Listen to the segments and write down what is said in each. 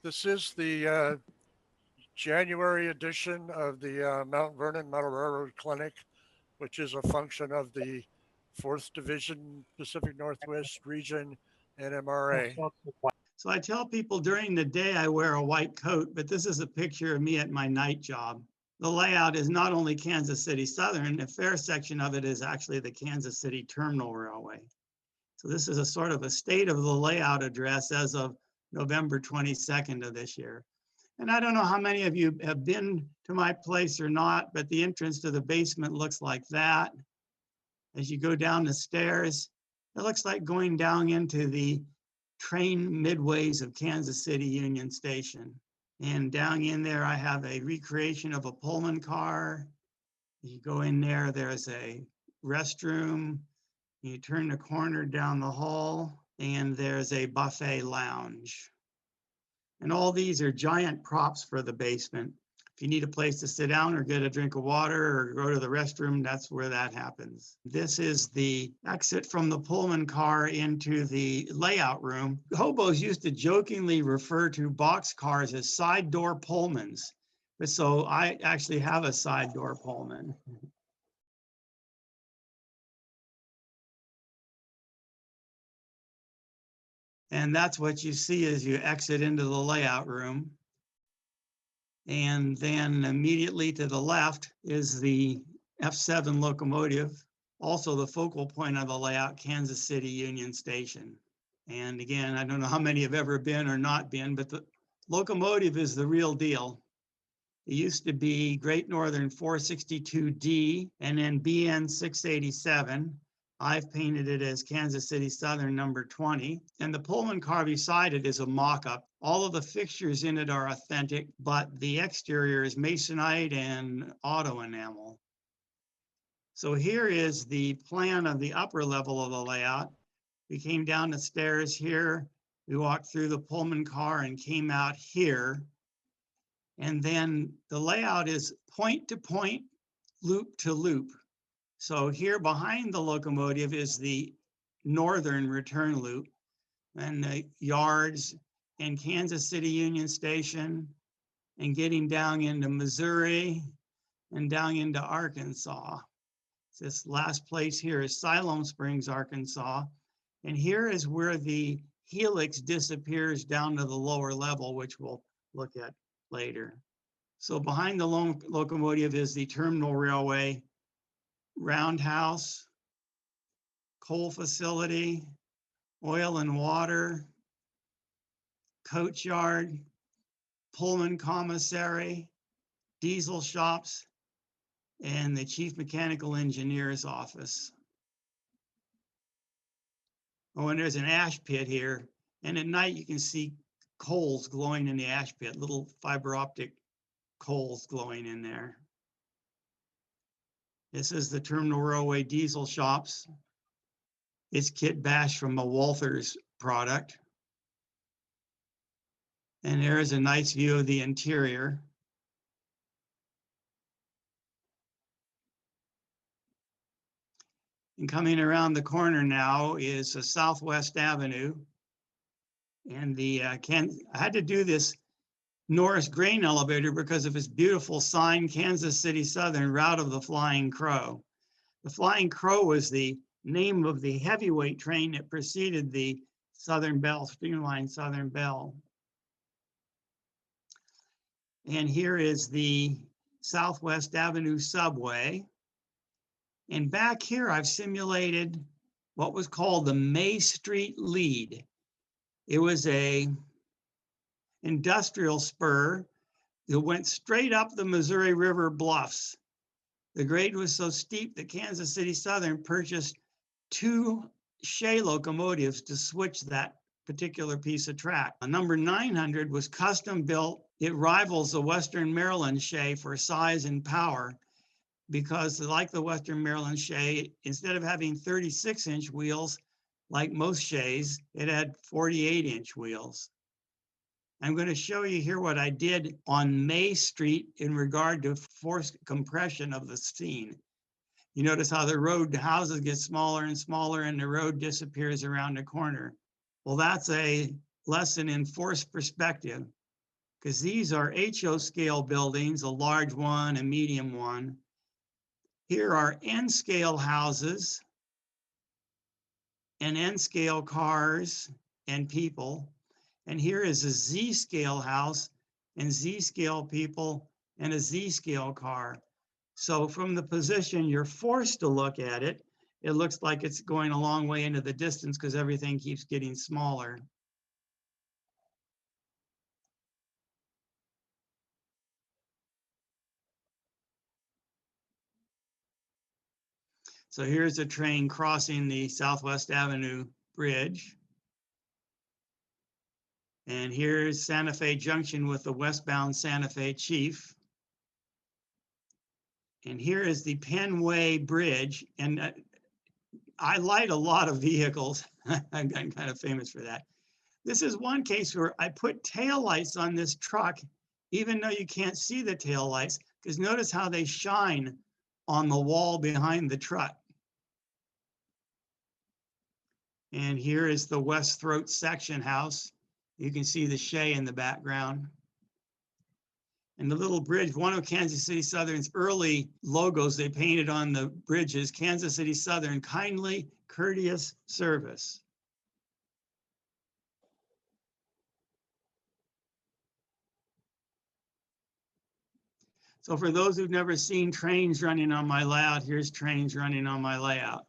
This is the January edition of the Mount Vernon Metal Railroad Clinic, which is a function of the 4th Division Pacific Northwest Region NMRA. So I tell people during the day I wear a white coat, but this is a picture of me at my night job. The layout is not only Kansas City Southern, a fair section of it is actually the Kansas City Terminal Railway. So this is a sort of a state of the layout address as of November 22nd of this year. And I don't know how many of you have been to my place or not, but the entrance to the basement looks like that. As you go down the stairs, it looks like going down into the train midways of Kansas City Union Station. And down in there, I have a recreation of a Pullman car. You go in there, there's a restroom. You turn the corner down the hall, and there's a buffet lounge. And all these are giant props for the basement. If you need a place to sit down or get a drink of water or go to the restroom, that's where that happens. This is the exit from the Pullman car into the layout room. Hobos used to jokingly refer to box cars as side door Pullmans. So I actually have a side door Pullman. And that's what you see as you exit into the layout room. And then immediately to the left is the F7 locomotive, also the focal point of the layout, Kansas City Union Station. And again, I don't know how many have ever been or not been, but the locomotive is the real deal. It used to be Great Northern 462D and then BN 687. I've painted it as Kansas City Southern number 20. And the Pullman car beside it is a mock-up. All of the fixtures in it are authentic, but the exterior is masonite and auto enamel. So here is the plan of the upper level of the layout. We came down the stairs here. We walked through the Pullman car and came out here. And then the layout is point to point, loop to loop. So here behind the locomotive is the northern return loop and the yards and Kansas City Union Station and getting down into Missouri and down into Arkansas. This last place here is Siloam Springs, Arkansas. And here is where the Helix disappears down to the lower level, which we'll look at later. So behind the locomotive is the terminal railway, roundhouse, coal facility, oil and water, coach yard, Pullman commissary, diesel shops, and the chief mechanical engineer's office. Oh, and there's an ash pit here. And at night you can see coals glowing in the ash pit, little fiber optic coals glowing in there. This is the terminal railway diesel shops. It's kit bash from a Walthers product. And there is a nice view of the interior. And coming around the corner now is a Southwest Avenue. And I had to do this Norris grain elevator because of its beautiful sign, Kansas City Southern, Route of the Flying Crow. The Flying Crow was the name of the heavyweight train that preceded the Southern Belle, Streamline Southern Belle. And here is the Southwest Avenue subway. And back here, I've simulated what was called the May Street Lead. It was a industrial spur that went straight up the Missouri River bluffs. The grade was so steep that Kansas City Southern purchased 2 Shea locomotives to switch that particular piece of track. Number 900 was custom built. It rivals the Western Maryland Shea for size and power because, like the Western Maryland Shea, instead of having 36-inch wheels like most Sheas, it had 48-inch wheels. I'm going to show you here what I did on May Street in regard to forced compression of the scene. You notice how the houses get smaller and smaller and the road disappears around the corner. Well, that's a lesson in forced perspective. because these are HO scale buildings, a large one, a medium one. Here are N scale houses and N scale cars and people. And here is a Z scale house and Z scale people and a Z scale car. So from the position you're forced to look at it, it looks like it's going a long way into the distance because everything keeps getting smaller. So here's a train crossing the Southwest Avenue Bridge. And here's Santa Fe Junction with the westbound Santa Fe Chief. And here is the Penway Bridge. And I light a lot of vehicles. I've gotten kind of famous for that. This is one case where I put taillights on this truck, even though you can't see the taillights, because notice how they shine on the wall behind the truck. And here is the West Throat section house. You can see the Shea in the background. And the little bridge, one of Kansas City Southern's early logos they painted on the bridges, Kansas City Southern, kindly, courteous service. So for those who've never seen trains running on my layout, here's trains running on my layout.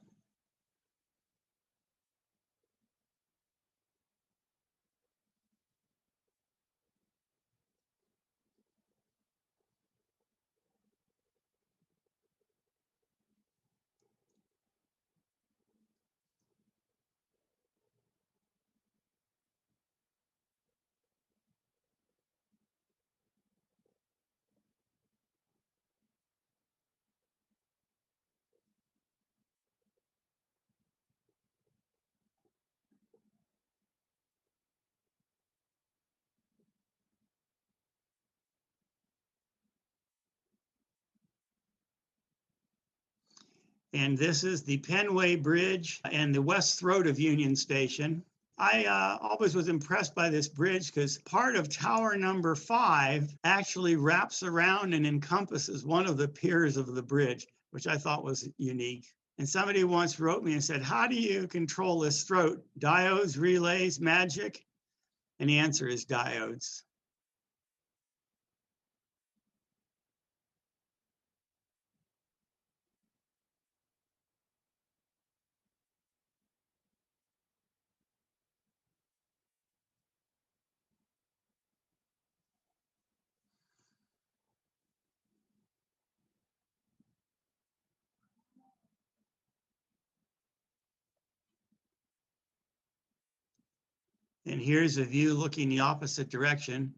And this is the Penway Bridge and the West Throat of Union Station. I always was impressed by this bridge because part of tower number 5 actually wraps around and encompasses one of the piers of the bridge, which I thought was unique. And somebody once wrote me and said, how do you control this throat? Diodes, relays, magic? And the answer is diodes. And here's a view looking the opposite direction.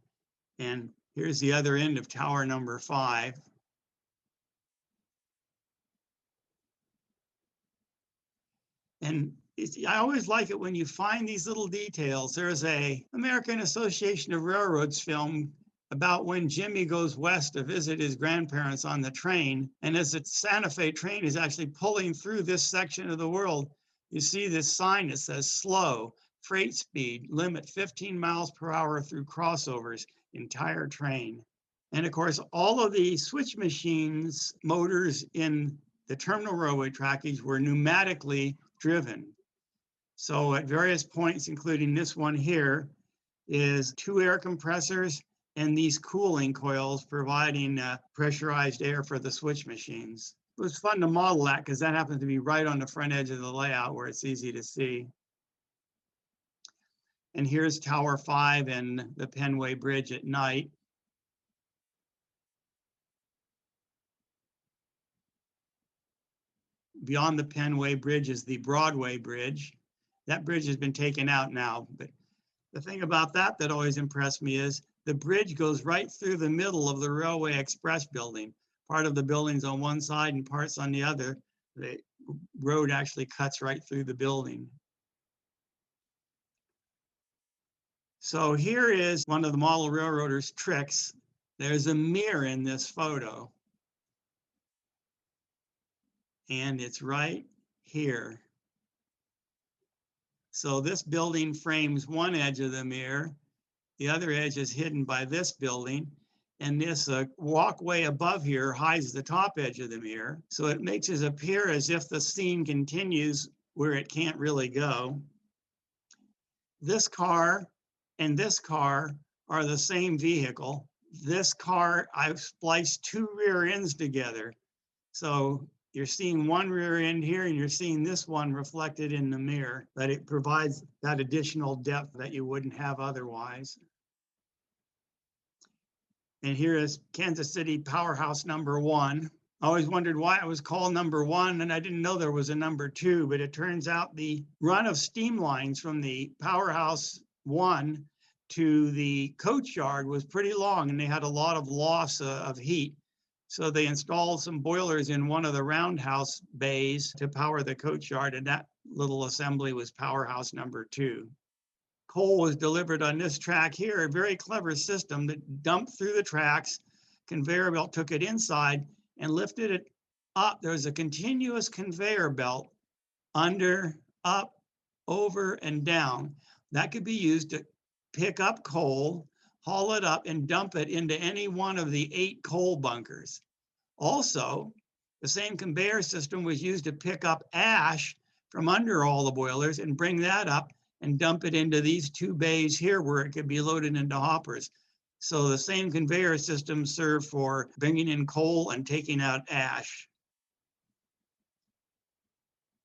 And here's the other end of tower number 5. And I always like it when you find these little details. There's a American Association of Railroads film about when Jimmy goes west to visit his grandparents on the train. And as the Santa Fe train is actually pulling through this section of the world, you see this sign that says slow, freight speed, limit 15 miles per hour through crossovers, entire train. And of course, all of the switch machines, motors in the terminal railway trackage were pneumatically driven. So at various points, including this one here, is 2 air compressors and these cooling coils providing pressurized air for the switch machines. It was fun to model that because that happens to be right on the front edge of the layout where it's easy to see. And here's Tower 5 and the Penway Bridge at night. Beyond the Penway Bridge is the Broadway Bridge. That bridge has been taken out now, but the thing about that that always impressed me is the bridge goes right through the middle of the Railway Express building. Part of the building's on one side and parts on the other. The road actually cuts right through the building. So here is one of the model railroaders' tricks. There's a mirror in this photo. And it's right here. So this building frames one edge of the mirror, The other edge is hidden by this building. And this walkway above here hides the top edge of the mirror. So it makes it appear as if the scene continues where it can't really go. This car and this car are the same vehicle. This car, I've spliced two rear ends together. So you're seeing one rear end here and you're seeing this one reflected in the mirror, but it provides that additional depth that you wouldn't have otherwise. And here is Kansas City Powerhouse #1. I always wondered why it was called #1, and I didn't know there was a #2, but it turns out the run of steam lines from the Powerhouse 1 to the coach yard was pretty long, and they had a lot of loss of heat. So they installed some boilers in one of the roundhouse bays to power the coach yard, and that little assembly was Powerhouse #2. Coal was delivered on this track here, a very clever system that dumped through the tracks, conveyor belt took it inside and lifted it up. There's a continuous conveyor belt under, up, over, and down. That could be used to pick up coal, haul it up, and dump it into any one of the 8 coal bunkers. Also, the same conveyor system was used to pick up ash from under all the boilers and bring that up and dump it into these 2 bays here where it could be loaded into hoppers. So the same conveyor system served for bringing in coal and taking out ash.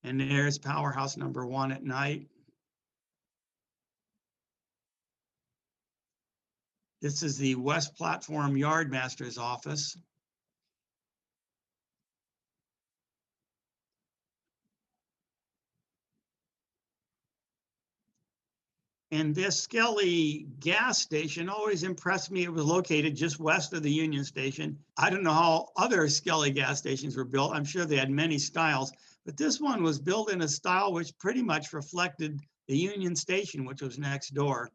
And there's Powerhouse #1 at night. This is the West Platform Yardmaster's office. And this Skelly gas station always impressed me. It was located just west of the Union Station. I don't know how other Skelly gas stations were built. I'm sure they had many styles, but this one was built in a style which pretty much reflected the Union Station, which was next door.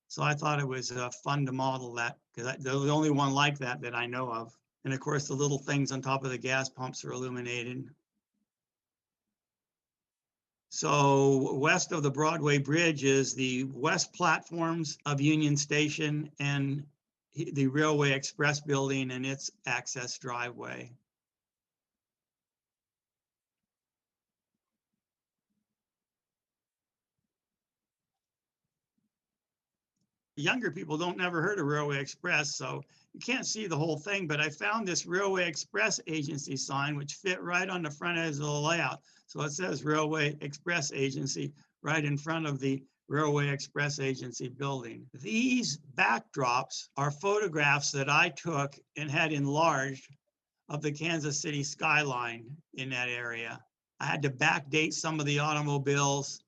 So I thought it was fun to model that, because they're the only one like that I know of. And of course, the little things on top of the gas pumps are illuminated. So west of the Broadway Bridge is the west platforms of Union Station and the Railway Express building and its access driveway. Younger people don't never heard of Railway Express, so you can't see the whole thing, but I found this Railway Express Agency sign, which fit right on the front edge of the layout. So it says Railway Express Agency right in front of the Railway Express Agency building. These backdrops are photographs that I took and had enlarged of the Kansas City skyline in that area. I had to backdate some of the automobiles.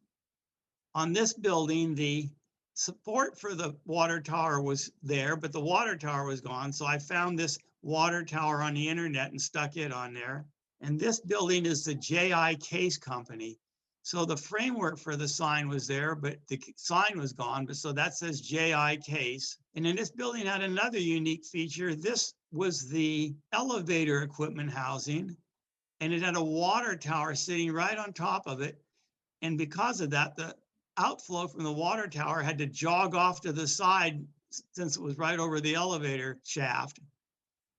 On this building, the support for the water tower was there, but the water tower was gone. So I found this water tower on the internet and stuck it on there. And this building is the J.I. Case Company. So the framework for the sign was there, but the sign was gone. But so that says J.I. Case. And then this building had another unique feature. This was the elevator equipment housing, and it had a water tower sitting right on top of it. And because of that, the outflow from the water tower had to jog off to the side since it was right over the elevator shaft.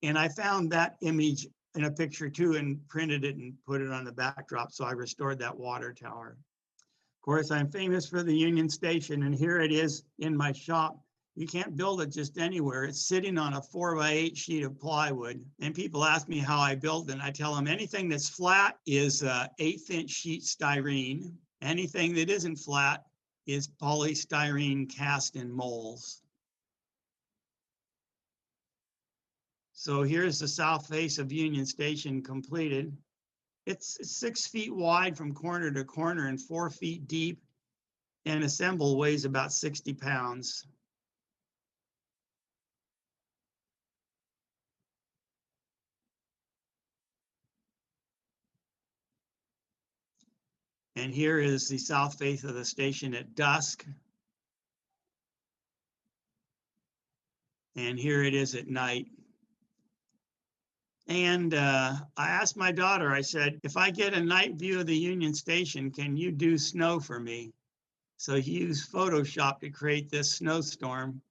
And I found that image in a picture too and printed it and put it on the backdrop. So I restored that water tower. Of course, I'm famous for the Union Station, and here it is in my shop. You can't build it just anywhere. It's sitting on a 4x8 sheet of plywood. And people ask me how I built it. And I tell them anything that's flat is 1/8" sheet styrene. Anything that isn't flat is polystyrene cast in molds. So here's the south face of Union Station completed. It's 6 feet wide from corner to corner and 4 feet deep, and assembled weighs about 60 pounds. And here is the south face of the station at dusk. And here it is at night. And I asked my daughter, I said, if I get a night view of the Union Station, can you do snow for me? So he used Photoshop to create this snowstorm.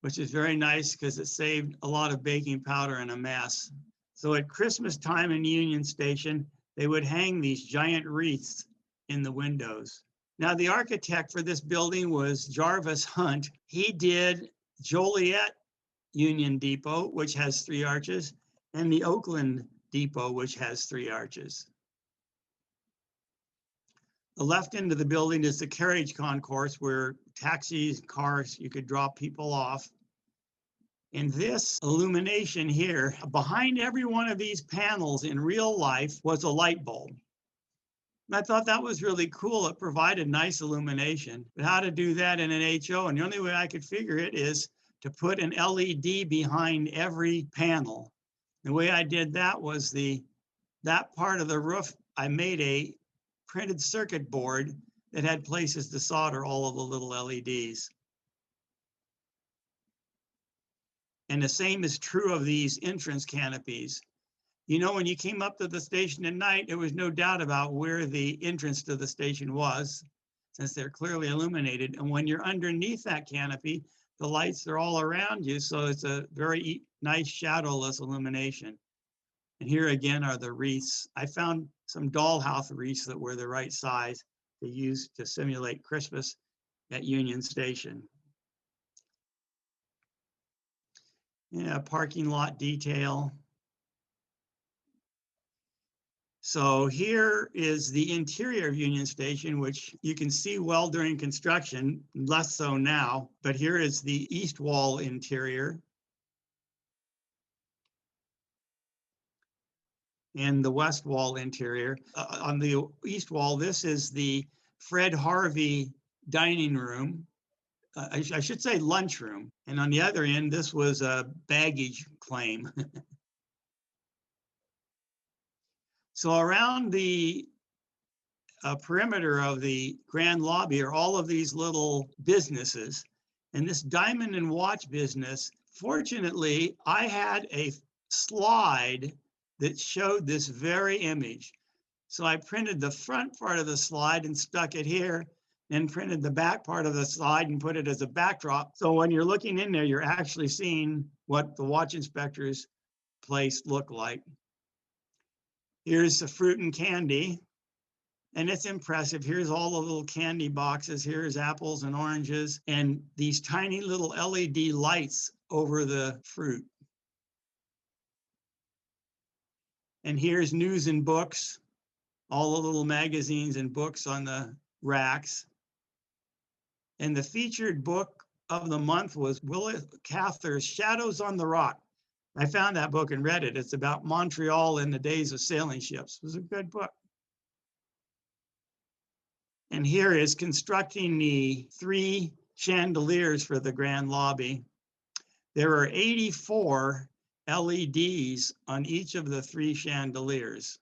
which is very nice because it saved a lot of baking powder and a mess. So at Christmas time in Union Station, they would hang these giant wreaths in the windows. Now, the architect for this building was Jarvis Hunt. He did Joliet Union Depot, which has 3 arches, and the Oakland Depot, which has 3 arches. The left end of the building is the Carriage Concourse, where taxis, cars, you could drop people off. And this illumination here, behind every one of these panels in real life was a light bulb. And I thought that was really cool. It provided nice illumination. But how to do that in an HO? And the only way I could figure it is to put an LED behind every panel. The way I did that was that part of the roof, I made a printed circuit board that had places to solder all of the little LEDs. And the same is true of these entrance canopies. You know, when you came up to the station at night, there was no doubt about where the entrance to the station was, since they're clearly illuminated. And when you're underneath that canopy, the lights are all around you, so it's a very nice shadowless illumination. And here again are the wreaths. I found some dollhouse wreaths that were the right size to use to simulate Christmas at Union Station. Yeah, parking lot detail. So here is the interior of Union Station, which you can see well during construction, less so now, but here is the east wall interior. And the west wall interior. On the east wall, this is the Fred Harvey dining room. I should say lunchroom. And on the other end, this was a baggage claim. So around the perimeter of the grand lobby are all of these little businesses. And this diamond and watch business, fortunately, I had a slide that showed this very image. So I printed the front part of the slide and stuck it here, then printed the back part of the slide and put it as a backdrop. So when you're looking in there, you're actually seeing what the watch inspector's place looked like. Here's the fruit and candy, and it's impressive. Here's all the little candy boxes. Here's apples and oranges, and these tiny little LED lights over the fruit. And here's news and books, all the little magazines and books on the racks. And the featured book of the month was Willa Cather's Shadows on the Rock. I found that book and read it. It's about Montreal in the days of sailing ships. It was a good book. And here is constructing the 3 chandeliers for the grand lobby. There are 84 LEDs on each of the 3 chandeliers.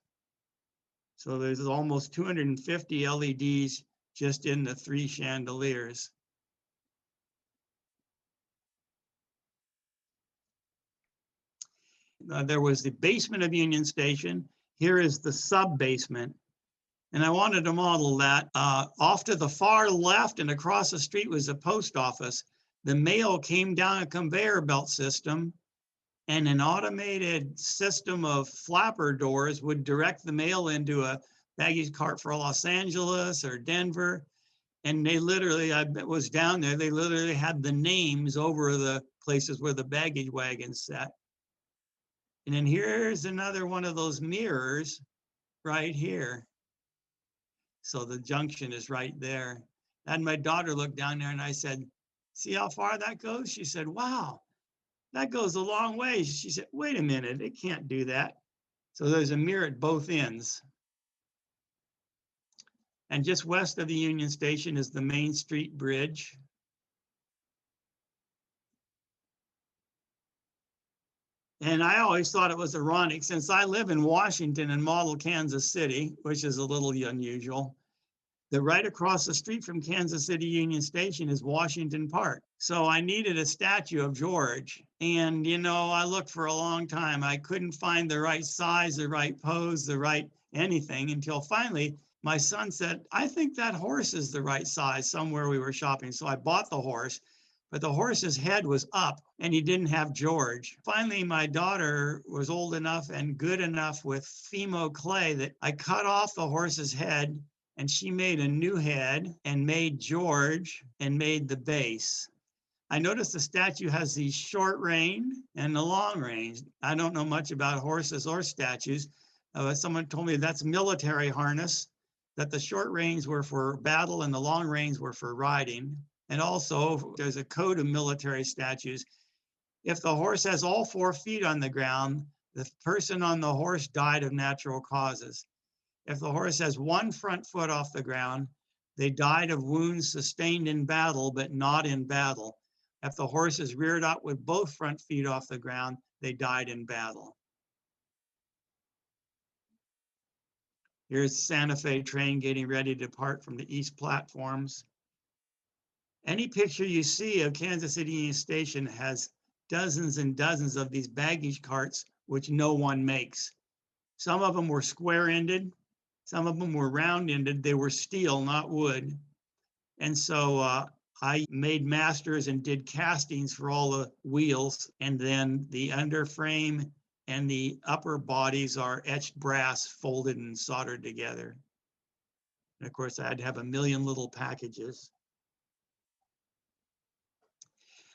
So there's almost 250 LEDs just in the 3 chandeliers. There was the basement of Union Station. Here is the sub-basement. And I wanted to model that. Off to the far left and across the street was the post office. The mail came down a conveyor belt system, and an automated system of flapper doors would direct the mail into a baggage cart for Los Angeles or Denver. And they literally, I was down there, they literally had the names over the places where the baggage wagons sat. And then here's another one of those mirrors right here. So the junction is right there. And my daughter looked down there and I said, see how far that goes? She said, wow, that goes a long way. She said, wait a minute, it can't do that. So there's a mirror at both ends. And just west of the Union Station is the Main Street Bridge. And I always thought it was ironic, since I live in Washington and model Kansas City, which is a little unusual, that right across the street from Kansas City Union Station is Washington Park. So I needed a statue of George. And, you know, I looked for a long time. I couldn't find the right size, the right pose, the right anything, until finally my son said, I think that horse is the right size somewhere we were shopping. So I bought the horse. but the horse's head was up and he didn't have George. Finally, my daughter was old enough and good enough with Fimo clay that I cut off the horse's head, and she made a new head and made George and made the base. I noticed the statue has the short rein and the long range. I don't know much about horses or statues. Someone told me that's military harness, that the short reins were for battle and the long reins were for riding. And also there's a code of military statues. If the horse has all 4 feet on the ground, the person on the horse died of natural causes. If the horse has 1 front foot off the ground, they died of wounds sustained in battle, but not in battle. If the horse is reared up with both front feet off the ground, they died in battle. Here's Santa Fe train getting ready to depart from the east platforms. Any picture you see of Kansas City Union Station has dozens and dozens of these baggage carts, which no one makes. Some of them were square-ended, some of them were round-ended. They were steel, not wood. And so I made masters and did castings for all the wheels, and then the underframe and the upper bodies are etched brass, folded and soldered together. And of course, I had to have a million little packages.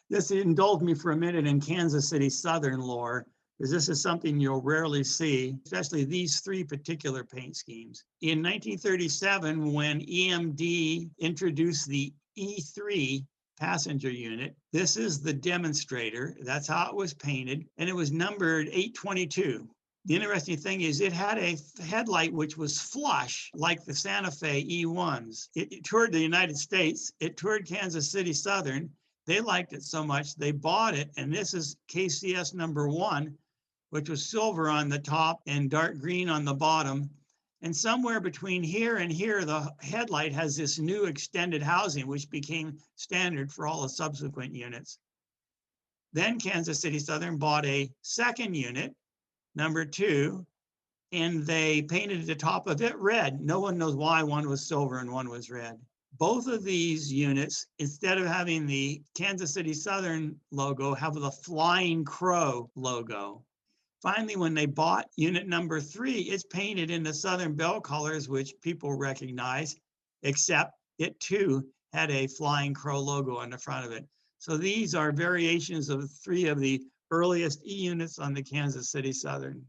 This indulged me for a minute in Kansas City Southern lore, because this is something you'll rarely see, especially these 3 particular paint schemes. In 1937, when EMD introduced the E3 passenger unit, this is the demonstrator. That's how it was painted, and it was numbered 822. The interesting thing is it had a headlight which was flush like the Santa Fe E1s. It toured the United States. It toured Kansas City Southern. They liked it so much, they bought it, and this is KCS number 1, which was silver on the top and dark green on the bottom. And somewhere between here and here, the headlight has this new extended housing, which became standard for all the subsequent units. Then Kansas City Southern bought a second unit, number 2, and they painted the top of it red. No one knows why one was silver and one was red. Both of these units, instead of having the Kansas City Southern logo, have the Flying Crow logo. Finally, when they bought unit number 3, it's painted in the Southern Bell colors, which people recognize, except it too had a Flying Crow logo on the front of it. So these are variations of 3 of the earliest E units on the Kansas City Southern.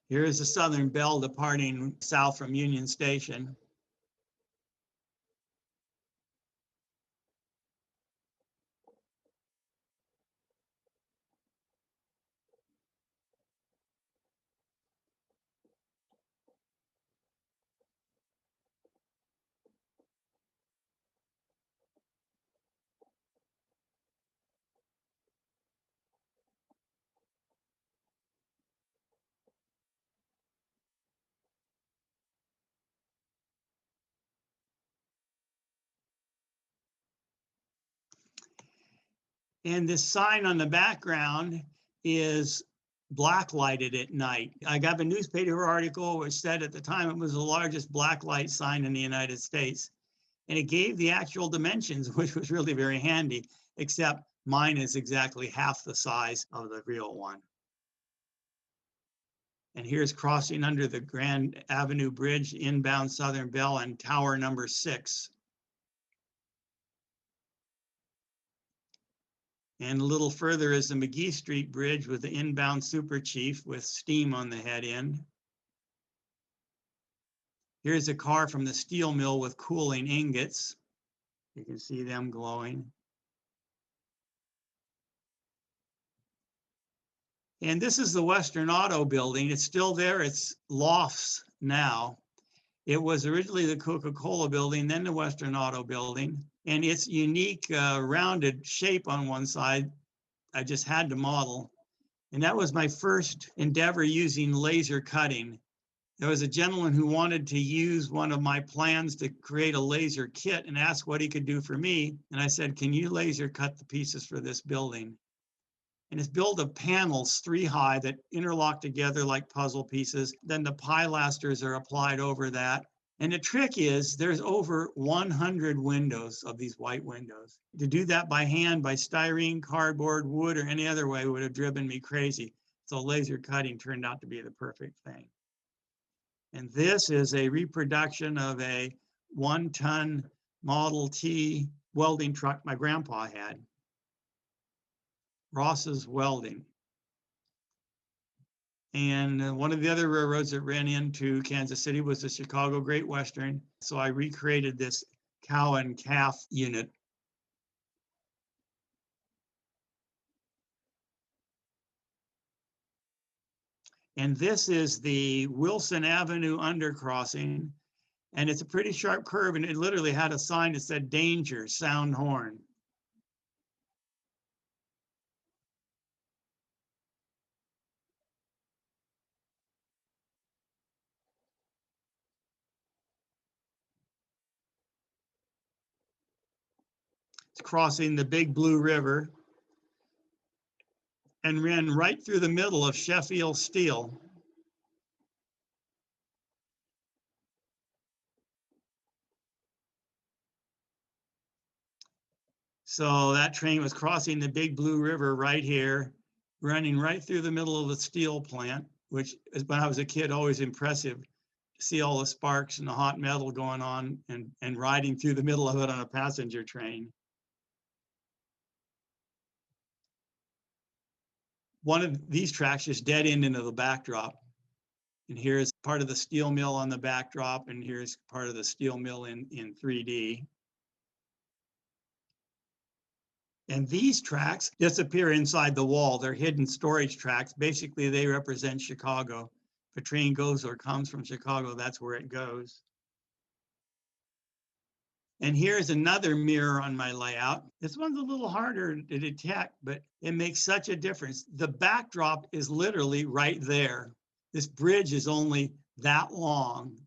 Here's the Southern Bell departing south from Union Station. And this sign on the background is black lighted at night. I got a newspaper article which said at the time it was the largest black light sign in the United States. And it gave the actual dimensions, which was really very handy, except mine is exactly half the size of the real one. And here's crossing under the Grand Avenue Bridge, inbound Southern Bell, and tower number 6. And a little further is the Mcgee Street Bridge with the inbound Super Chief with steam on the head end. Here's a car from the steel mill with cooling ingots. You can see them glowing. And this is the Western Auto Building. It's still there. It's lofts now. It was originally the Coca-Cola building, then the Western Auto Building. And its unique rounded shape on one side, I just had to model. And that was my first endeavor using laser cutting. There was a gentleman who wanted to use one of my plans to create a laser kit and asked what he could do for me. And I said, can you laser cut the pieces for this building? And it's built of panels 3 high that interlock together like puzzle pieces. Then the pilasters are applied over that. And the trick is there's over 100 windows of these white windows. To do that by hand, by styrene, cardboard, wood, or any other way would have driven me crazy. So laser cutting turned out to be the perfect thing. And this is a reproduction of a 1-ton Model T welding truck my grandpa had. Ross's Welding. And one of the other railroads that ran into Kansas City was the Chicago Great Western. So I recreated this cow and calf unit. And this is the Wilson Avenue undercrossing. And it's a pretty sharp curve, and it literally had a sign that said danger, sound horn. It's crossing the Big Blue River and ran right through the middle of Sheffield Steel. So that train was crossing the Big Blue River right here, running right through the middle of the steel plant, which is, when I was a kid, always impressive to see all the sparks and the hot metal going on and riding through the middle of it on a passenger train. One of these tracks just dead end into the backdrop. And here's part of the steel mill on the backdrop, and here's part of the steel mill in 3D. And these tracks disappear inside the wall. They're hidden storage tracks. Basically, they represent Chicago. If a train goes or comes from Chicago, that's where it goes. And here's another mirror on my layout. This one's a little harder to detect, but it makes such a difference. The backdrop is literally right there. This bridge is only that long,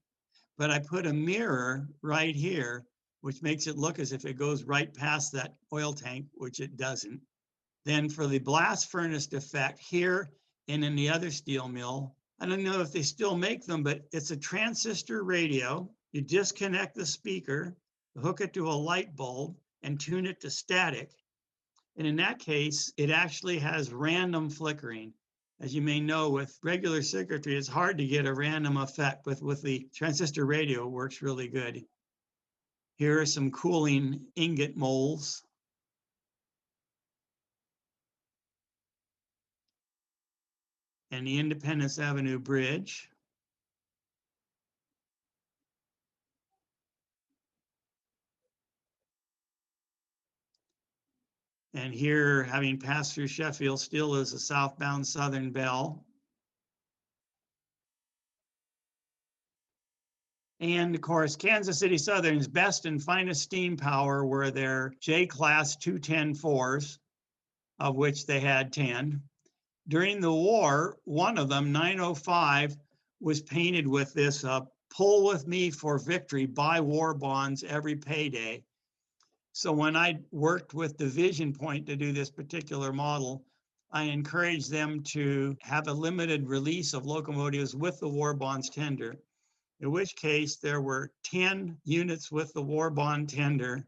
but I put a mirror right here, which makes it look as if it goes right past that oil tank, which it doesn't. Then for the blast furnace effect here and in the other steel mill, I don't know if they still make them, but it's a transistor radio. You disconnect the speaker, hook it to a light bulb, and tune it to static. And in that case, it actually has random flickering. As you may know, with regular circuitry, it's hard to get a random effect, but with the transistor radio, it works really good. Here are some cooling ingot molds. And the Independence Avenue Bridge. And here, having passed through Sheffield, still is a southbound Southern Bell. And of course, Kansas City Southern's best and finest steam power were their J-class 210-4s, of which they had 10. During the war, one of them, 905, was painted with this "Pull with me for victory, buy war bonds every payday." So when I worked with Division Point to do this particular model, I encouraged them to have a limited release of locomotives with the war bonds tender, in which case there were 10 units with the war bond tender.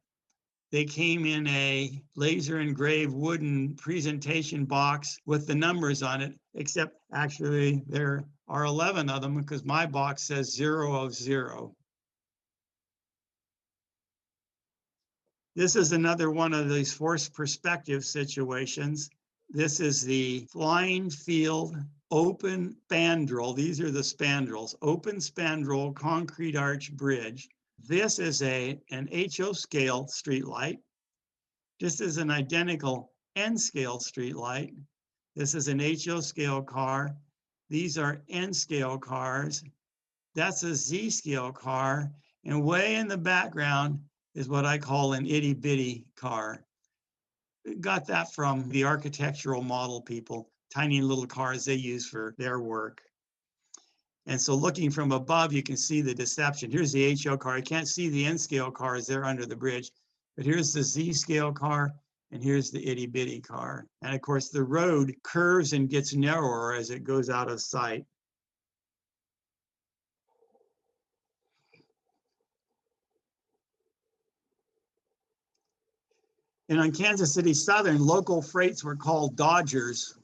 They came in a laser engraved wooden presentation box with the numbers on it, except actually there are 11 of them because my box says 0 of 0. This is another one of these forced perspective situations. This is the flying field open spandrel. These are the spandrels, open spandrel concrete arch bridge. This is an HO scale streetlight. This is an identical N scale streetlight. This is an HO scale car. These are N scale cars. That's a Z scale car. And way in the background is what I call an itty bitty car. Got that from the architectural model people, tiny little cars they use for their work. And so looking from above, you can see the deception. Here's the HO car. You can't see the N scale cars there under the bridge, but here's the Z scale car, And here's the itty bitty car. And of course, the road curves and gets narrower as it goes out of sight. And on Kansas City Southern, local freights were called Dodgers.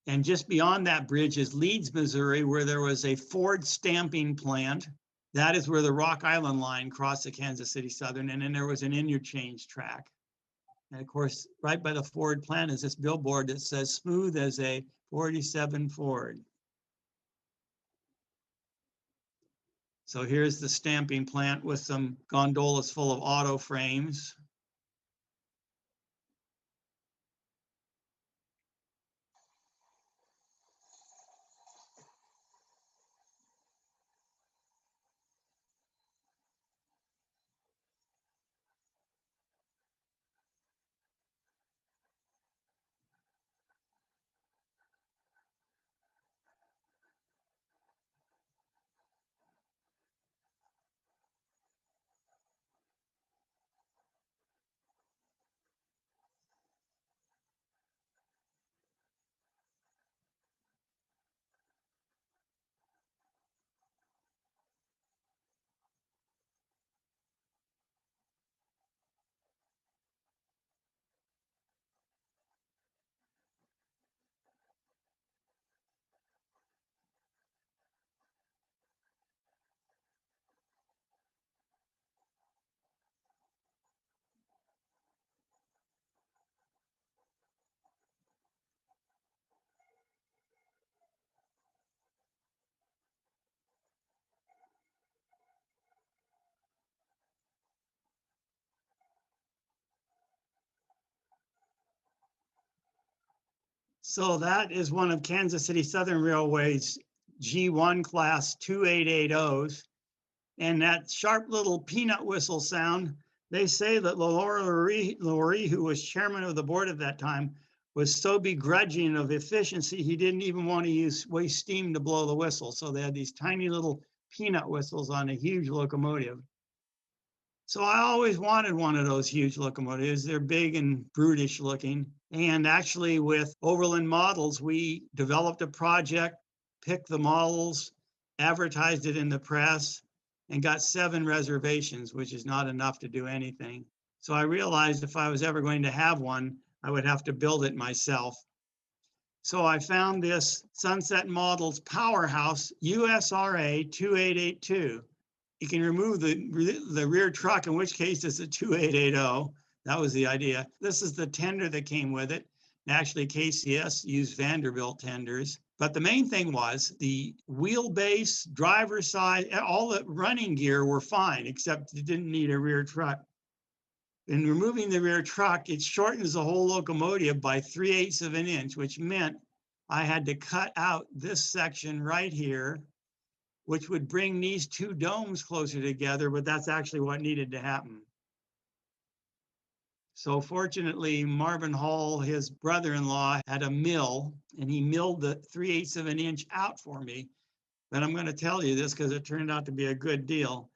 And just beyond that bridge is Leeds, Missouri, where there was a Ford stamping plant. That is where the Rock Island line crossed the Kansas City Southern. And then there was an interchange track. And of course, right by the Ford plant is this billboard that says smooth as a 47 Ford. So here's the stamping plant with some gondolas full of auto frames. So that is one of Kansas City Southern Railway's G1 class 2880s. And that sharp little peanut whistle sound, they say that Laurie, who was chairman of the board at that time, was so begrudging of efficiency, he didn't even want to waste steam to blow the whistle. So they had these tiny little peanut whistles on a huge locomotive. So I always wanted one of those huge locomotives. They're big and brutish looking. And actually with Overland Models, we developed a project, picked the models, advertised it in the press, and got 7 reservations, which is not enough to do anything. So I realized if I was ever going to have one, I would have to build it myself. So I found this Sunset Models Powerhouse USRA 2882. You can remove the rear truck, in which case it's a 2880. That was the idea. This is the tender that came with it. Actually, KCS used Vanderbilt tenders. But the main thing was the wheelbase, driver's side, all the running gear were fine, except it didn't need a rear truck. In removing the rear truck, it shortens the whole locomotive by 3/8 of an inch, which meant I had to cut out this section right here, which would bring these 2 domes closer together, but that's actually what needed to happen. So fortunately, Marvin Hall, his brother-in-law, had a mill, and he milled the 3/8 of an inch out for me. But I'm going to tell you this because it turned out to be a good deal.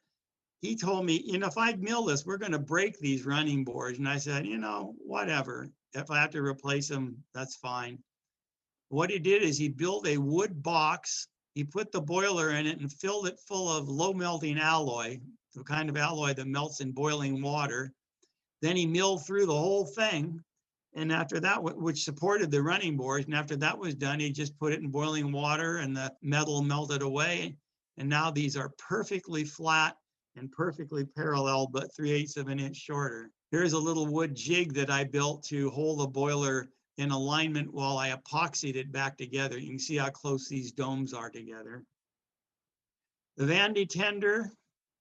He told me, if I mill this, we're going to break these running boards. And I said, whatever. If I have to replace them, that's fine. What he did is he built a wood box. He put the boiler in it and filled it full of low melting alloy, the kind of alloy that melts in boiling water. Then he milled through the whole thing. And after that, which supported the running boards, and after that was done, he just put it in boiling water and the metal melted away. And now these are perfectly flat and perfectly parallel, but 3/8 of an inch shorter. Here's a little wood jig that I built to hold the boiler in alignment while I epoxied it back together. You can see how close these domes are together. The Vandy tender,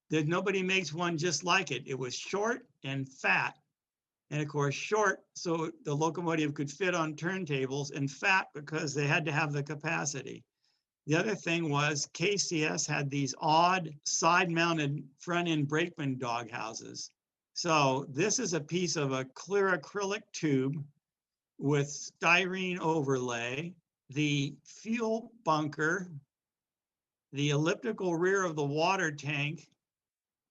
nobody makes one just like it. It was short and fat. And of course, short so the locomotive could fit on turntables, and fat because they had to have the capacity. The other thing was KCS had these odd side-mounted front-end brakeman dog houses. So this is a piece of a clear acrylic tube with styrene overlay, the fuel bunker, the elliptical rear of the water tank,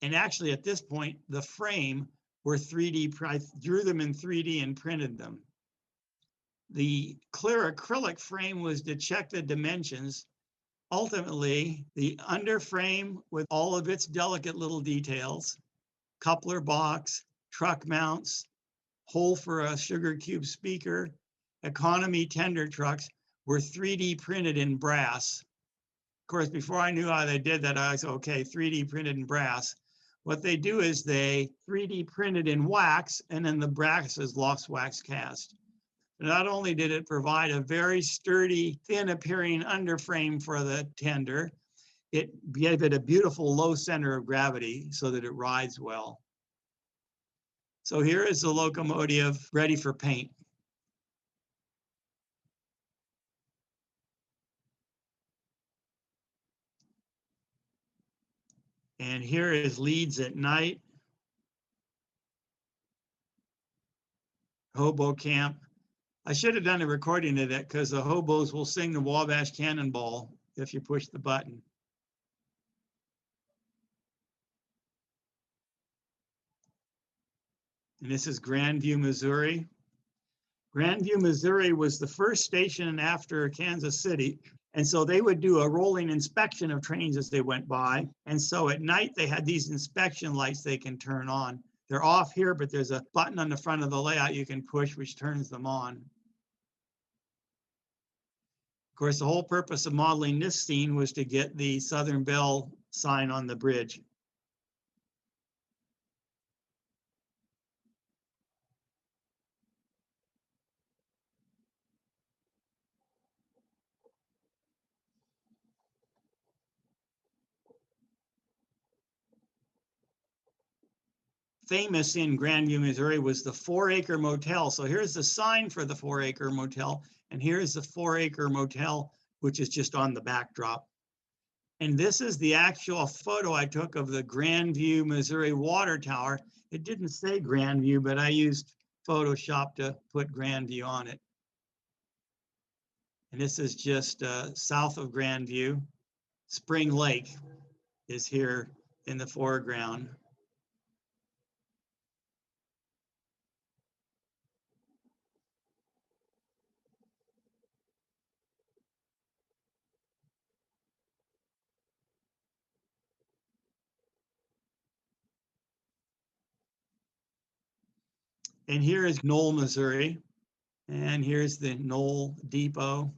and actually at this point, the frame were 3D, I drew them in 3D and printed them. The clear acrylic frame was to check the dimensions. Ultimately, the underframe with all of its delicate little details, coupler box, truck mounts, hole for a sugar cube speaker, economy tender trucks were 3D printed in brass. Of course, before I knew how they did that, I was okay, 3D printed in brass. What they do is they 3D printed in wax, and then the brass is lost wax cast. Not only did it provide a very sturdy, thin appearing underframe for the tender, it gave it a beautiful low center of gravity so that it rides well. So here is the locomotive ready for paint. And here is Leeds at night. Hobo camp. I should have done a recording of that because the hobos will sing the Wabash Cannonball if you push the button. And this is Grandview, Missouri. Grandview, Missouri was the first station after Kansas City. And so they would do a rolling inspection of trains as they went by. And so at night, they had these inspection lights they can turn on. They're off here, but there's a button on the front of the layout you can push, which turns them on. Of course, the whole purpose of modeling this scene was to get the Southern Bell sign on the bridge. Famous in Grandview, Missouri was the 4-acre motel. So here's the sign for the 4-acre motel, and here's the 4-acre motel, which is just on the backdrop. And this is the actual photo I took of the Grandview, Missouri water tower. It didn't say Grandview, but I used Photoshop to put Grandview on it. And this is just south of Grandview. Spring Lake is here in the foreground. And here is Knoll, Missouri. And here's the Knoll Depot.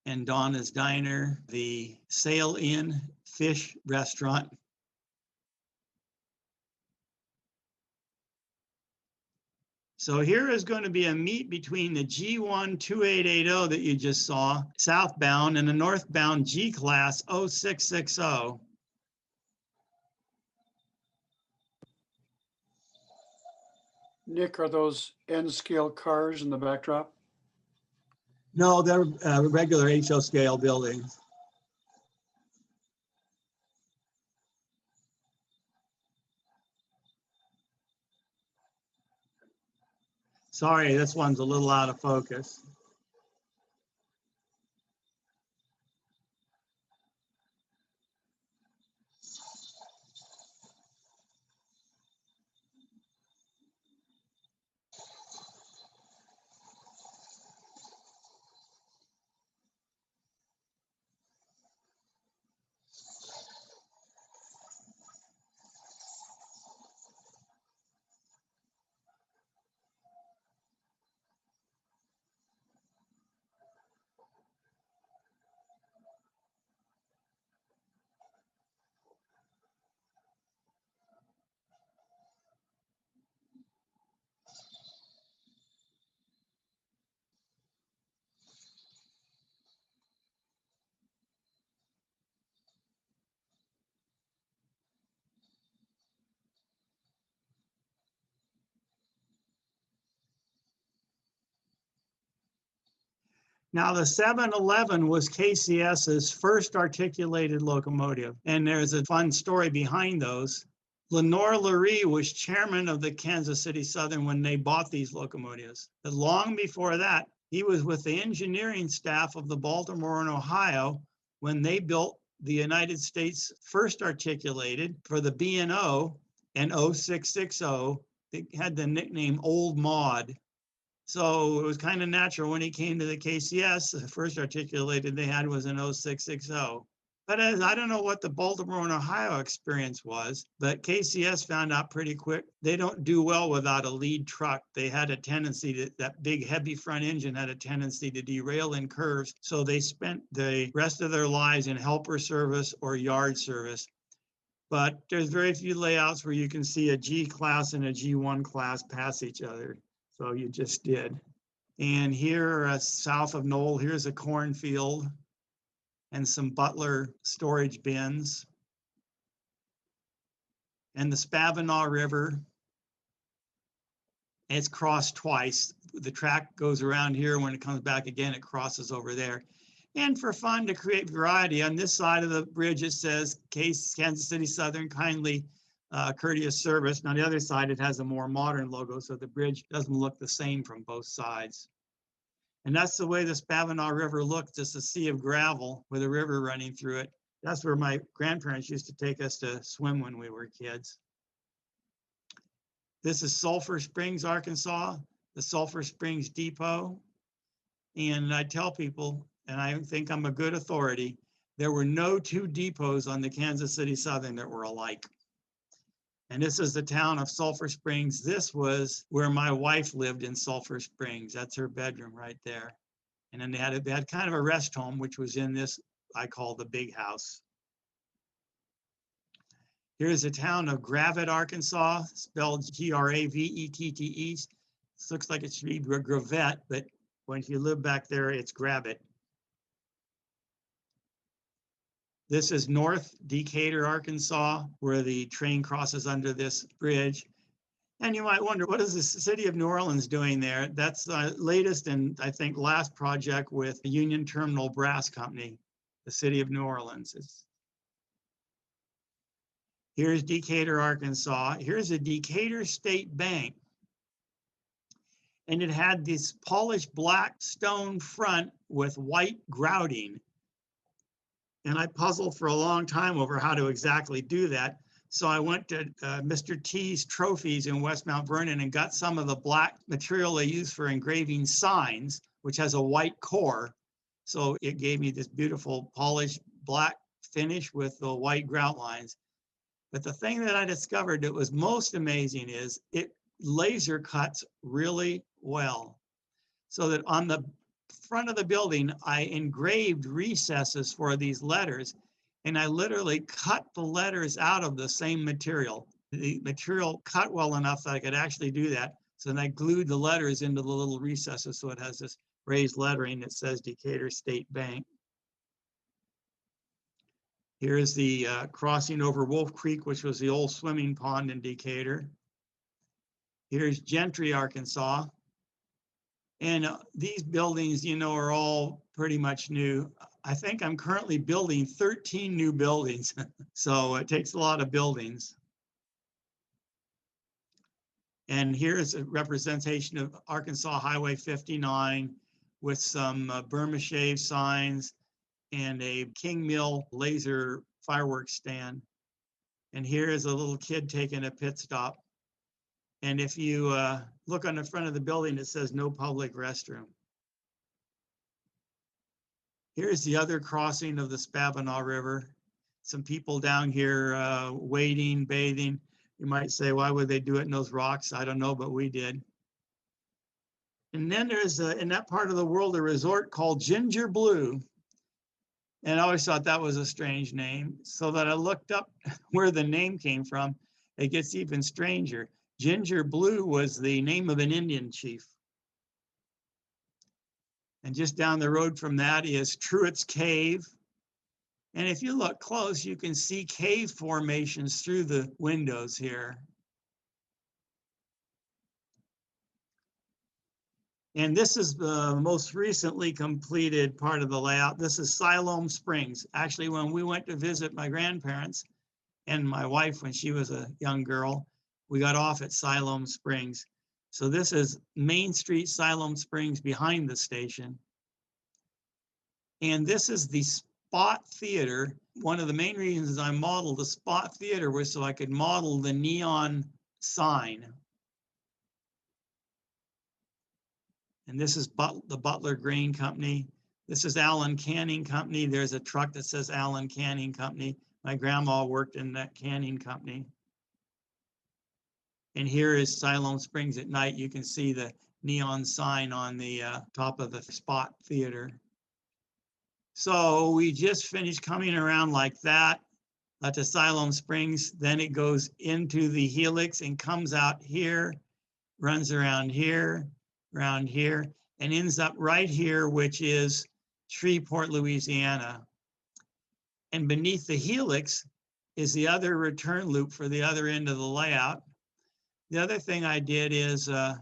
And Donna's Diner, the Sail Inn Fish Restaurant. So here is going to be a meet between the G1 2880 that you just saw, southbound, and the northbound G-Class 0660. Nick, are those N-scale cars in the backdrop? No, they're regular HO scale buildings. Sorry, this one's a little out of focus. Now, the 711 was KCS's first articulated locomotive, and there's a fun story behind those. Lenore Lurie was chairman of the Kansas City Southern when they bought these locomotives. But long before that, he was with the engineering staff of the Baltimore and Ohio when they built the United States first articulated for the B&O and 0660. It had the nickname Old Maud. So it was kind of natural when he came to the KCS, the first articulated they had was an 0660. But I don't know what the Baltimore and Ohio experience was, but KCS found out pretty quick they don't do well without a lead truck. They had a tendency to, that big heavy front engine had a tendency to derail in curves. So they spent the rest of their lives in helper service or yard service. But there's very few layouts where you can see a G class and a G1 class pass each other. So you just did. And here south of Knoll, here's a cornfield and some Butler storage bins. And the Spavinaw River, it's crossed twice. The track goes around here. When it comes back again, it crosses over there. And for fun, to create variety, on this side of the bridge, it says Kansas City Southern kindly courteous service. And on the other side, it has a more modern logo, so the bridge doesn't look the same from both sides. And that's the way the Spavinaw River looked, just a sea of gravel with a river running through it. That's where my grandparents used to take us to swim when we were kids. This is Sulphur Springs, Arkansas, the Sulphur Springs Depot. And I tell people, and I think I'm a good authority, there were no two depots on the Kansas City Southern that were alike. And this is the town of Sulphur Springs. This was where my wife lived in Sulphur Springs. That's her bedroom right there. And then they had kind of a rest home, which was in this, I call the big house. Here's the town of Gravette, Arkansas, spelled Gravette. This looks like it should be Gravette, but when you live back there, it's Gravette. This is North Decatur, Arkansas, where the train crosses under this bridge. And you might wonder, what is the city of New Orleans doing there? That's the latest and I think last project with the Union Terminal Brass Company, the city of New Orleans. Here's Decatur, Arkansas. Here's a Decatur State Bank. And it had this polished black stone front with white grouting. And I puzzled for a long time over how to exactly do that. So I went to Mr. T's Trophies in West Mount Vernon and got some of the black material they use for engraving signs, which has a white core. So it gave me this beautiful polished black finish with the white grout lines. But the thing that I discovered that was most amazing is it laser cuts really well. So that on the front of the building, I engraved recesses for these letters, and I literally cut the letters out of the same material. The material cut well enough that I could actually do that. So then I glued the letters into the little recesses, so it has this raised lettering that says Decatur State Bank. Here's the crossing over Wolf Creek, which was the old swimming pond in Decatur. Here's Gentry, Arkansas. And these buildings, you know, are all pretty much new. I think I'm currently building 13 new buildings. So it takes a lot of buildings. And here's a representation of Arkansas Highway 59 with some Burma Shave signs and a King Mill laser fireworks stand. And here is a little kid taking a pit stop. And if you look on the front of the building, it says no public restroom. Here's the other crossing of the Spavinaw River. Some people down here wading, bathing. You might say, why would they do it in those rocks? I don't know, but we did. And then there's, in that part of the world, a resort called Ginger Blue. And I always thought that was a strange name. So that I looked up where the name came from. It gets even stranger. Ginger Blue was the name of an Indian chief. And just down the road from that is Truett's Cave. And if you look close, you can see cave formations through the windows here. And this is the most recently completed part of the layout. This is Siloam Springs. Actually, when we went to visit my grandparents, and my wife, when she was a young girl, we got off at Siloam Springs. So this is Main Street, Siloam Springs, behind the station. And this is the Spot Theater. One of the main reasons I modeled the Spot Theater was so I could model the neon sign. And this is the Butler Grain Company. This is Allen Canning Company. There's a truck that says Allen Canning Company. My grandma worked in that canning company. And here is Siloam Springs at night. You can see the neon sign on the top of the Spot Theater. So we just finished coming around like that to Siloam Springs. Then it goes into the Helix and comes out here, runs around here, and ends up right here, which is Shreveport, Louisiana. And beneath the Helix is the other return loop for the other end of the layout. The other thing I did is the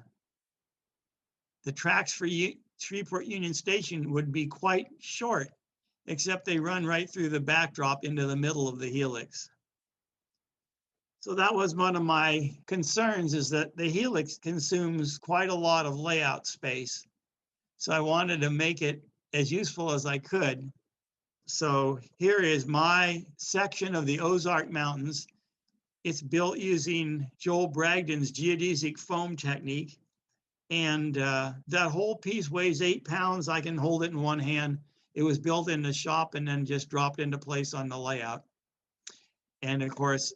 tracks for Shreveport Union Station would be quite short, except they run right through the backdrop into the middle of the Helix. So that was one of my concerns, is that the Helix consumes quite a lot of layout space. So I wanted to make it as useful as I could. So here is my section of the Ozark Mountains. It's built using Joel Bragdon's geodesic foam technique. And that whole piece weighs 8 pounds. I can hold it in one hand. It was built in the shop and then just dropped into place on the layout. And of course,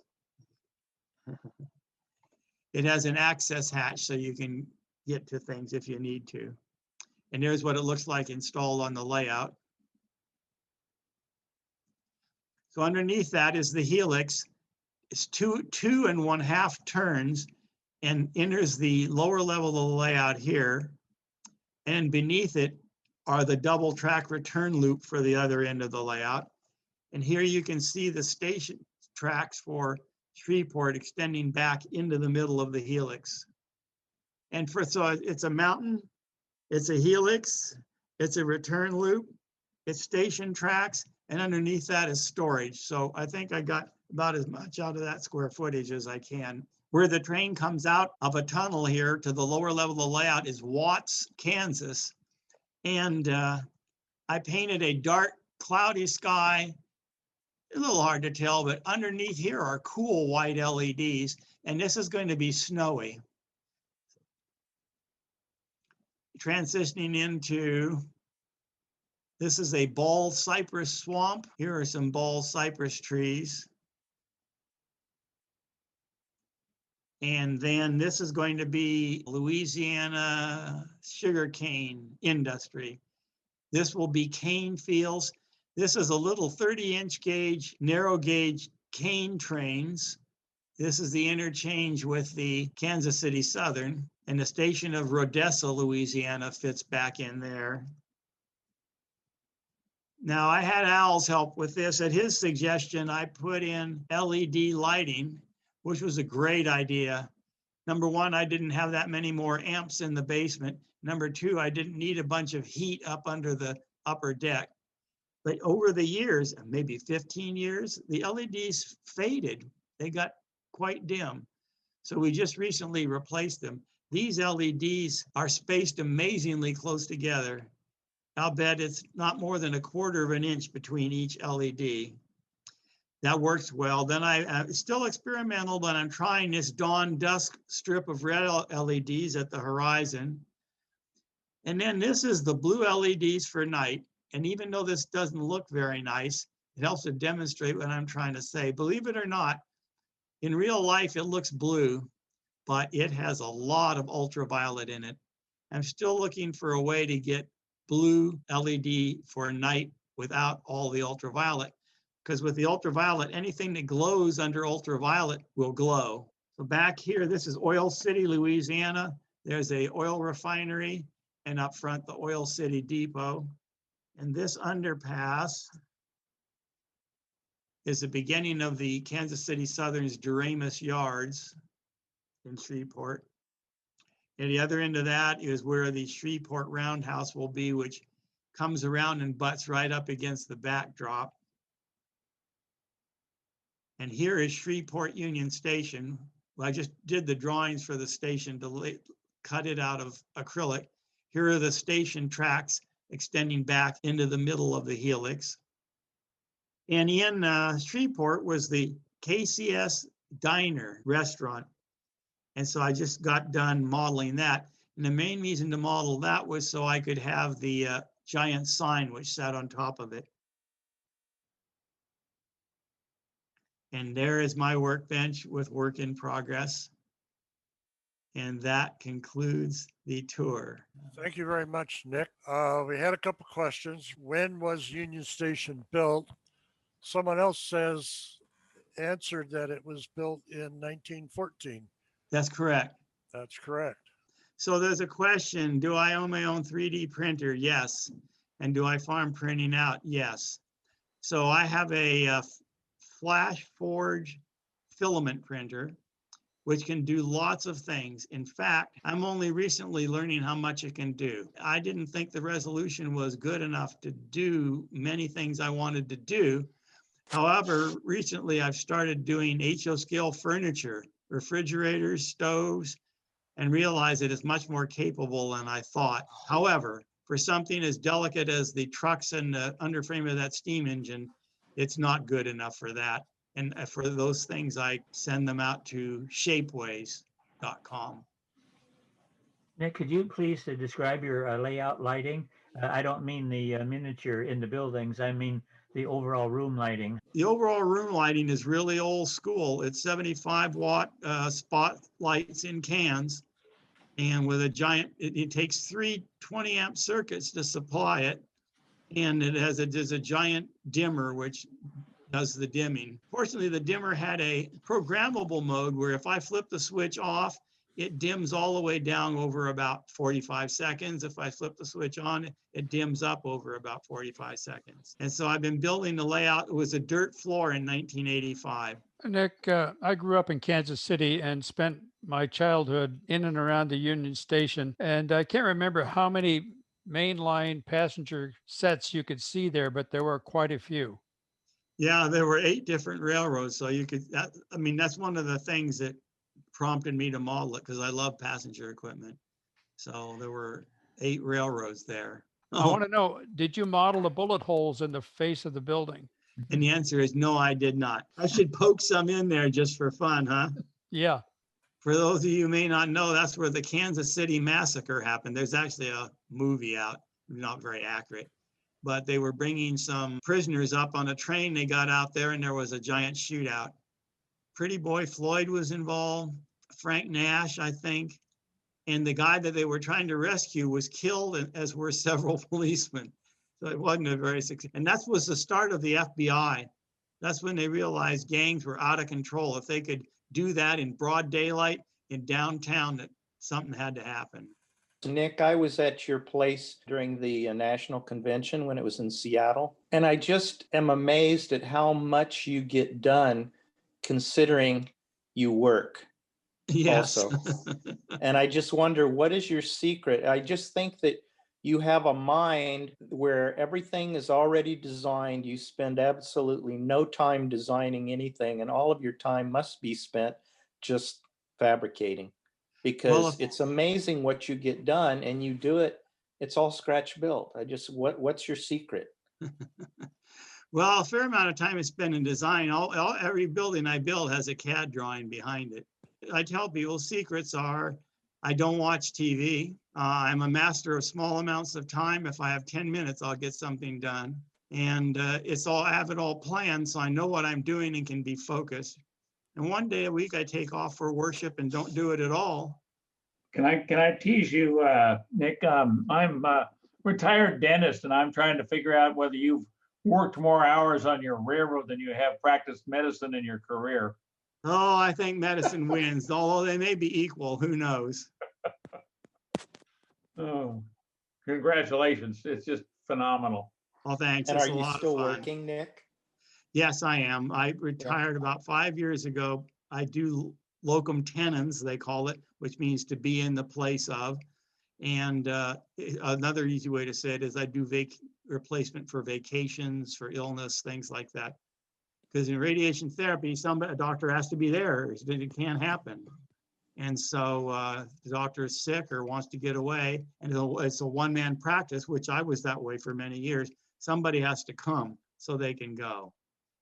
it has an access hatch so you can get to things if you need to. And there's what it looks like installed on the layout. So underneath that is the Helix. It's two and 1/2 turns and enters the lower level of the layout here. And beneath it are the double track return loop for the other end of the layout. And here you can see the station tracks for Shreveport extending back into the middle of the Helix. And so it's a mountain, it's a Helix, it's a return loop, it's station tracks, and underneath that is storage. So I think I got about as much out of that square footage as I can. Where the train comes out of a tunnel here to the lower level of the layout is Watts, Kansas. And I painted a dark, cloudy sky. A little hard to tell, but underneath here are cool white LEDs, and this is going to be snowy. Transitioning into, this is a ball cypress swamp. Here are some ball cypress trees. And then this is going to be Louisiana sugarcane industry. This will be cane fields. This is a little 30-inch gauge, narrow gauge cane trains. This is the interchange with the Kansas City Southern, and the station of Rodessa, Louisiana fits back in there. Now I had Al's help with this. At his suggestion, I put in LED lighting, which was a great idea. Number one, I didn't have that many more amps in the basement. Number two, I didn't need a bunch of heat up under the upper deck. But over the years, maybe 15 years, the LEDs faded. They got quite dim. So we just recently replaced them. These LEDs are spaced amazingly close together. I'll bet it's not more than 1/4 of an inch between each LED. That works well. Then it's still experimental, but I'm trying this dawn dusk strip of red LEDs at the horizon. And then this is the blue LEDs for night. And even though this doesn't look very nice, it helps to demonstrate what I'm trying to say. Believe it or not, in real life, it looks blue, but it has a lot of ultraviolet in it. I'm still looking for a way to get blue LED for night without all the ultraviolet, because with the ultraviolet, anything that glows under ultraviolet will glow. So back here, this is Oil City, Louisiana. There's a oil refinery, and up front, the Oil City Depot. And this underpass is the beginning of the Kansas City Southern's Doremus Yards in Shreveport. And the other end of that is where the Shreveport Roundhouse will be, which comes around and butts right up against the backdrop. And here is Shreveport Union Station. Well, I just did the drawings for the station to cut it out of acrylic. Here are the station tracks extending back into the middle of the helix. And in Shreveport was the KCS Diner restaurant. And so I just got done modeling that. And the main reason to model that was so I could have the giant sign which sat on top of it. And there is my workbench with work in progress. And that concludes the tour. Thank you very much, Nick. We had a couple questions. When was Union Station built? Someone else answered that it was built in 1914. That's correct. That's correct. So there's a question, do I own my own 3D printer? Yes. And do I farm printing out? Yes. So I have a flash forge filament printer, which can do lots of things. In fact, I'm only recently learning how much it can do. I didn't think the resolution was good enough to do many things I wanted to do. However, recently I've started doing HO scale furniture, refrigerators, stoves, and realized it is much more capable than I thought. However, for something as delicate as the trucks and the underframe of that steam engine, it's not good enough for that. And for those things, I send them out to shapeways.com. Nick, could you please describe your layout lighting? I don't mean the miniature in the buildings. I mean the overall room lighting. The overall room lighting is really old school. It's 75 watt spotlights in cans. And with a giant, it takes 3 20 amp circuits to supply it. And there's a giant dimmer, which does the dimming. Fortunately, the dimmer had a programmable mode where if I flip the switch off, it dims all the way down over about 45 seconds. If I flip the switch on, it dims up over about 45 seconds. And so I've been building the layout. It was a dirt floor in 1985. Nick, I grew up in Kansas City and spent my childhood in and around the Union Station. And I can't remember how many mainline passenger sets you could see there, but there were quite a few. Yeah, there were 8 different railroads. So you could, that's one of the things that prompted me to model it because I love passenger equipment. So there were 8 railroads there. I want to know, did you model the bullet holes in the face of the building? And the answer is no, I did not. I should poke some in there just for fun, huh? Yeah. For those of you who may not know, that's where the Kansas City massacre happened. There's actually a movie out, not very accurate, but they were bringing some prisoners up on a train. They got out there and there was a giant shootout. Pretty Boy Floyd was involved, Frank Nash, I think. And the guy that they were trying to rescue was killed, as were several policemen. So it wasn't a very successful. And that was the start of the FBI. That's when they realized gangs were out of control. If they could do that in broad daylight in downtown, that something had to happen. Nick, I was at your place during the national convention when it was in Seattle, and I just am amazed at how much you get done considering you work. Yes. Also. And I just wonder, what is your secret? I just think that you have a mind where everything is already designed. You spend absolutely no time designing anything, and all of your time must be spent just fabricating, because it's amazing what you get done, and you do it. It's all scratch built. What's your secret? Well, a fair amount of time is spent in design. Every building I build has a CAD drawing behind it. I tell people secrets are, I don't watch TV. I'm a master of small amounts of time. If I have 10 minutes, I'll get something done. And I have it all planned, so I know what I'm doing and can be focused. And one day a week I take off for worship and don't do it at all. Can I tease you, Nick? I'm a retired dentist, and I'm trying to figure out whether you've worked more hours on your railroad than you have practiced medicine in your career. Oh, I think medicine wins, although they may be equal. Who knows? Oh, congratulations. It's just phenomenal. Well, thanks. And It's are a you lot still of fun. working, Nick? Yes, I am. I retired about 5 years ago. I do locum tenens, they call it, which means to be in the place of. And another easy way to say it is I do replacement for vacations, for illness, things like that. Because in radiation therapy, a doctor has to be there. It can't happen. And so the doctor is sick or wants to get away, and it's a one-man practice, which I was that way for many years. Somebody has to come so they can go.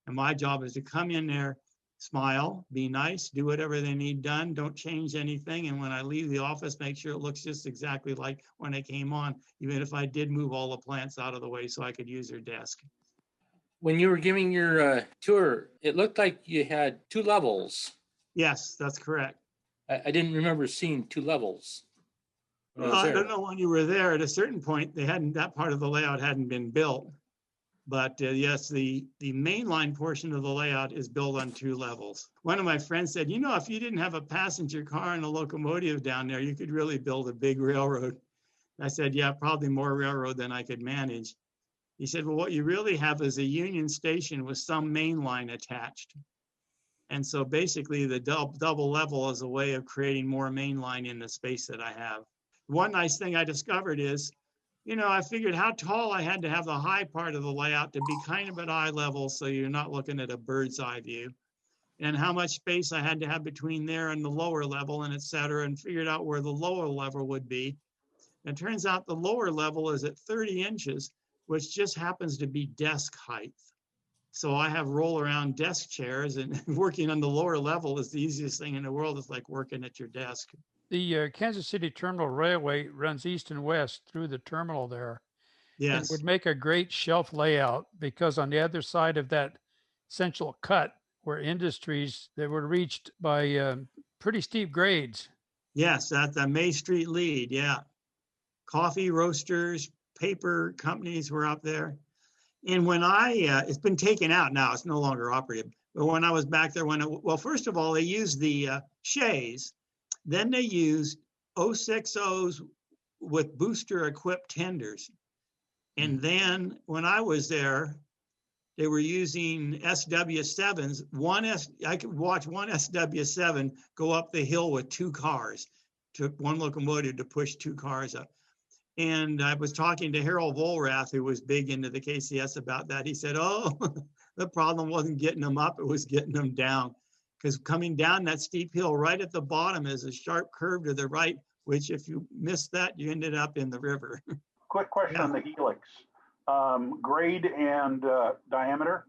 And my job is to come in there, smile, be nice, do whatever they need done, don't change anything. And when I leave the office, make sure it looks just exactly like when I came on, even if I did move all the plants out of the way so I could use their desk. When you were giving your tour, it looked like you had 2 levels. Yes, that's correct. I didn't remember seeing 2 levels. when I was Well, I don't there. know when you were there. At a certain point, that part of the layout hadn't been built. But yes, the mainline portion of the layout is built on 2 levels. One of my friends said, you know, if you didn't have a passenger car and a locomotive down there, you could really build a big railroad. I said, yeah, probably more railroad than I could manage. He said, well, what you really have is a Union Station with some main line attached. And so basically the double level is a way of creating more main line in the space that I have. One nice thing I discovered is, you know, I figured how tall I had to have the high part of the layout to be kind of at eye level so you're not looking at a bird's eye view, and how much space I had to have between there and the lower level, and et cetera, and figured out where the lower level would be. And it turns out the lower level is at 30 inches, which just happens to be desk height. So I have roll around desk chairs, and working on the lower level is the easiest thing in the world. It's like working at your desk. The Kansas City Terminal Railway runs east and west through the terminal there. Yes. It would make a great shelf layout because on the other side of that central cut were industries that were reached by pretty steep grades. Yes, at the May Street lead, yeah. Coffee roasters, paper companies were up there. And when it's been taken out now, it's no longer operative. But when I was back there, well, first of all, they used the shays. Then they used 060s with booster equipped tenders. And then when I was there, they were using SW7s. I could watch one SW7 go up the hill with 2 cars. Took one locomotive to push 2 cars up. And I was talking to Harold Volrath, who was big into the KCS about that. He said, oh, the problem wasn't getting them up, it was getting them down. Because coming down that steep hill, right at the bottom is a sharp curve to the right, which if you missed that, you ended up in the river. Quick question on the Helix. Grade and diameter?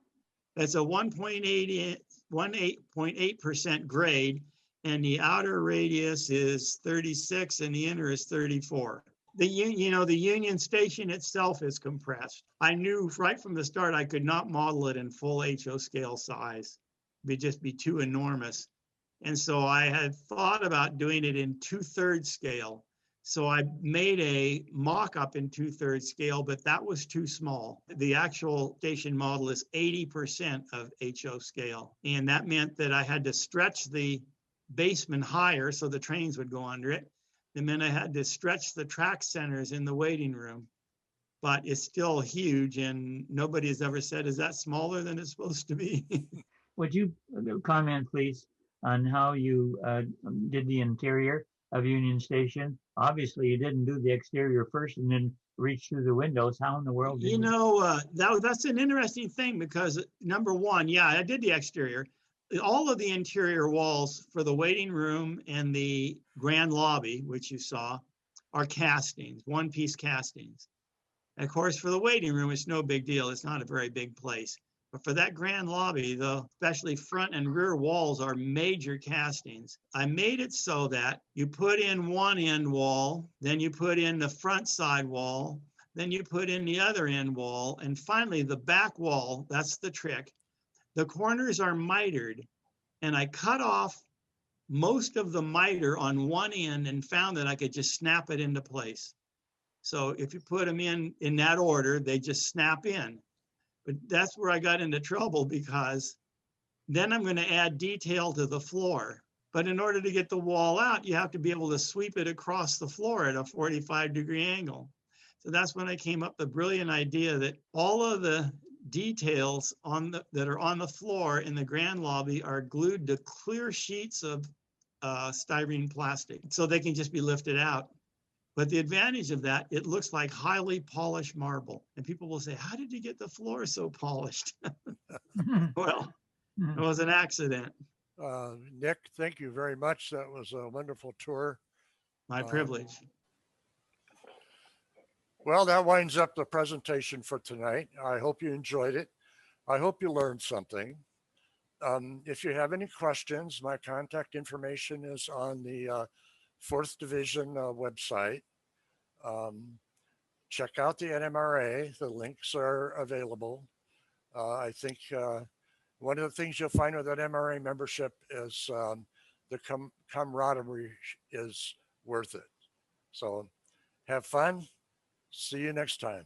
It's a 18.8% grade, and the outer radius is 36 and the inner is 34. The Union Station itself is compressed. I knew right from the start I could not model it in full HO scale size. It'd just be too enormous. And so I had thought about doing it in 2/3 scale. So I made a mock-up in 2/3 scale, but that was too small. The actual station model is 80% of HO scale. And that meant that I had to stretch the basement higher so the trains would go under it. And then I had to stretch the track centers in the waiting room. But it's still huge, and nobody has ever said, is that smaller than it's supposed to be? Would you comment, please, on how you did the interior of Union Station? Obviously, you didn't do the exterior first and then reach through the windows. How in the world did that's an interesting thing because number one, yeah, I did the exterior. All of the interior walls for the waiting room and the grand lobby, which you saw, are castings, one-piece castings. And of course, for the waiting room, it's no big deal. It's not a very big place. But for that grand lobby, though, especially front and rear walls are major castings. I made it so that you put in one end wall, then you put in the front side wall, then you put in the other end wall, and finally the back wall. That's the trick. The corners are mitered, and I cut off most of the miter on one end and found that I could just snap it into place. So if you put them in that order, they just snap in. But that's where I got into trouble because then I'm going to add detail to the floor. But in order to get the wall out, you have to be able to sweep it across the floor at a 45-degree angle. So that's when I came up with the brilliant idea that all of the details that are on the floor in the grand lobby are glued to clear sheets of styrene plastic so they can just be lifted out. But the advantage of that, it looks like highly polished marble. And people will say, how did you get the floor so polished? Well, It was an accident. Nick, thank you very much. That was a wonderful tour. My privilege. Well, that winds up the presentation for tonight. I hope you enjoyed it. I hope you learned something. If you have any questions, my contact information is on the 4th Division website. Check out the NMRA. The links are available. I think one of the things you'll find with that MRA membership is the camaraderie is worth it. So have fun. See you next time.